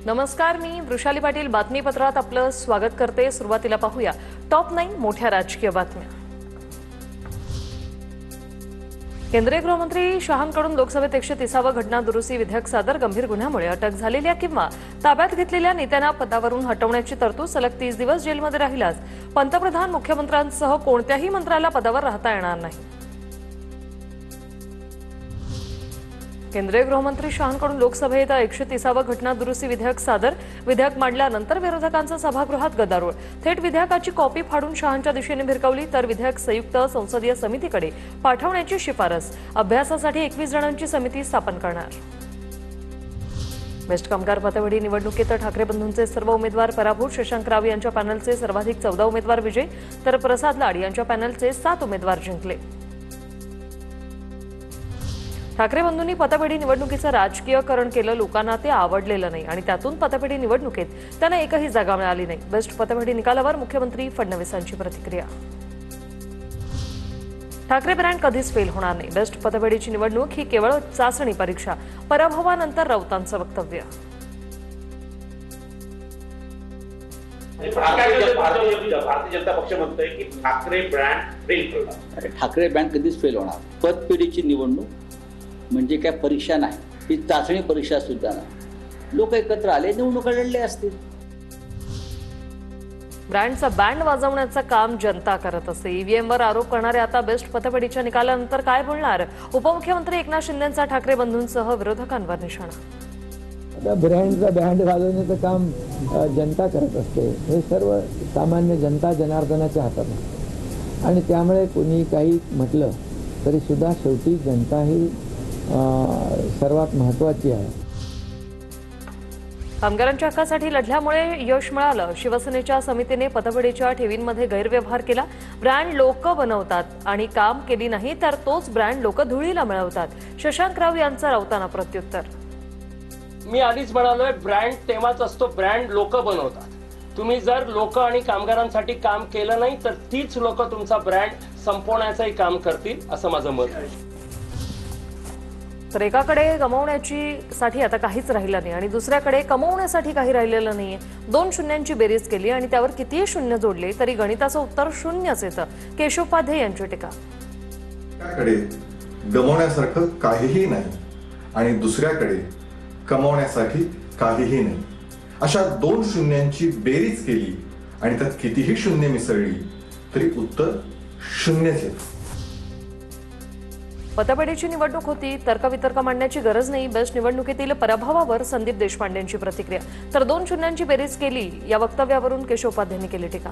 नमस्कार, मी वृषाली पाटील बातमीपत्रात आपलं स्वागत करते। सुरुवातीला पाहूया टॉप 9 मोठ्या राजकीय बातम्या। केंद्रीय गृहमंत्री शहांकडून लोकसभेत 130वे घटना दुरुस्ती विधेयक सादर। गंभीर गुन्ह्यामुळे अटक झालेल्या किंवा ताब्यात घेतलेल्या नेत्यांना पदावरून हटवण्याची तरतूद। सलग 30 दिवस जेलमध्ये राहिल्यास पंतप्रधान मुख्यमंत्र्यांसह कोणत्याही मंत्र्याला पदावर राहता येणार नाही। केंद्रीय गृहमंत्री शहांकडून लोकसभेत 130वे घटना दुरुस्ती विधेयक सादर। विधेयक मांडल्यानंतर विरोधकांचा सभागृहात गदारोळ। थेट विधेयकाची कॉपी फाडून शहांच्या दिशेने भिरकावली, तर विधेयक संयुक्त संसदीय समितीकडे पाठवण्याची शिफारस। अभ्यासासाठी 21 जणांची समिती स्थापन करणार। बेस्ट कामगार पतपेढी निवडणुकीत ठाकरे बंधूंचे सर्व उमेदवार पराभूत। शशांक राव यांच्या पॅनलचे सर्वाधिक 14 उमेदवार विजयी, तर प्रसाद लाड यांच्या पॅनलचे 7 उमेदवार जिंकले। ठाकरे बंधूंनी पतपेढी निवडणुकीचं राजकीयकरण केलं। लोकांना ते आवडलेलं नाही आणि त्यातून पतपेढी निवडणुकीत त्यांना एकही जागा मिळाली नाही। बेस्ट पतपेढी निकालावर मुख्यमंत्री फडणवीसांची प्रतिक्रिया। ठाकरे ब्रँड कधीच फेल होणार नाही। बेस्ट पतपेढीची निवडणूक ही केवळ चाचणी परीक्षा। पराभवानंतर राऊतांचं वक्तव्य। भारतीय जनता पक्ष म्हणतोय की ठाकरे ब्रँड फेल होणार। ठाकरे ब्रँड कधीच फेल होणार। पतपेढीची निवडणूक म्हणजे काय परीक्षा नाही, ही चाचणी परीक्षा सुद्धा नाही। लोक एकत्र आले, निवडणुका लढले असतील। ब्रँडचा बँड वाजवण्याचं काम जनता करत असते। ईव्हीएमवर आरोप करणारे आता बेस्ट पतपेढीच्या निकालानंतर काय बोलणार? उपमुख्यमंत्री एकनाथ शिंदेंचा ठाकरे बंधूंसह विरोधकांवर निशाणा। ब्रँडचा बँड वाजवण्याचं काम जनता करत असते। हे सर्व सामान्य जनता जनार्दनाच्या हातात आहे आणि त्यामुळे कोणी काही म्हटलं तरी सुद्धा शेवटी जनता ही सर्वात महत्त्वाची आहे। कामगारांच्या हक्कासाठी लढल्यामुळे यश मिळालं। शिवसेनेच्या समितीने पतपेढीच्या ठेवींमध्ये गैरव्यवहार केला। ब्रँड लोक बनवतात आणि काम केली नाही तर तोच ब्रँड लोक धुळीला मिळवतात। शशांक राव यांचं राऊतांना प्रत्युत्तर। मी आधीच म्हणालोय, ब्रँड तेव्हाच असतो, ब्रँड लोक बनवतात। तुम्ही जर लोक आणि कामगारांसाठी काम केलं नाही तर तीच लोक तुमचा ब्रँड संपवण्याचंही काम करतील, असं माझं मत आहे। तर एकाकडे गमावण्यासाठी आता काहीच राहिलं नाही आणि दुसऱ्याकडे कमवण्यासाठी काही राहिलेलं नाहीये। 2 शून्यांची बेरीज केली आणि त्यावर कितीही शून्य जोडले तरी गणिताचं उत्तर शून्यच येतं। केशवपाध्ये यांची टीका। एकाकडे गमावण्यासारखं काहीही नाही आणि दुसऱ्याकडे कमावण्यासाठी काहीही नाही, अशा 2 शून्यांची बेरीज केली आणि त्यात कितीही शून्य मिसळली तरी उत्तर शून्यच येतं। पतपेढीची निवडणूक होती, तर्कवितर्क मांडण्याची गरज नाही। बेस्ट निवडणुकीतील पराभवावर संदीप देशपांडेंची प्रतिक्रिया। तर 2 शून्यांची बेरीज केली या वक्तव्यावरून केशवपाध्येंनी केली टीका।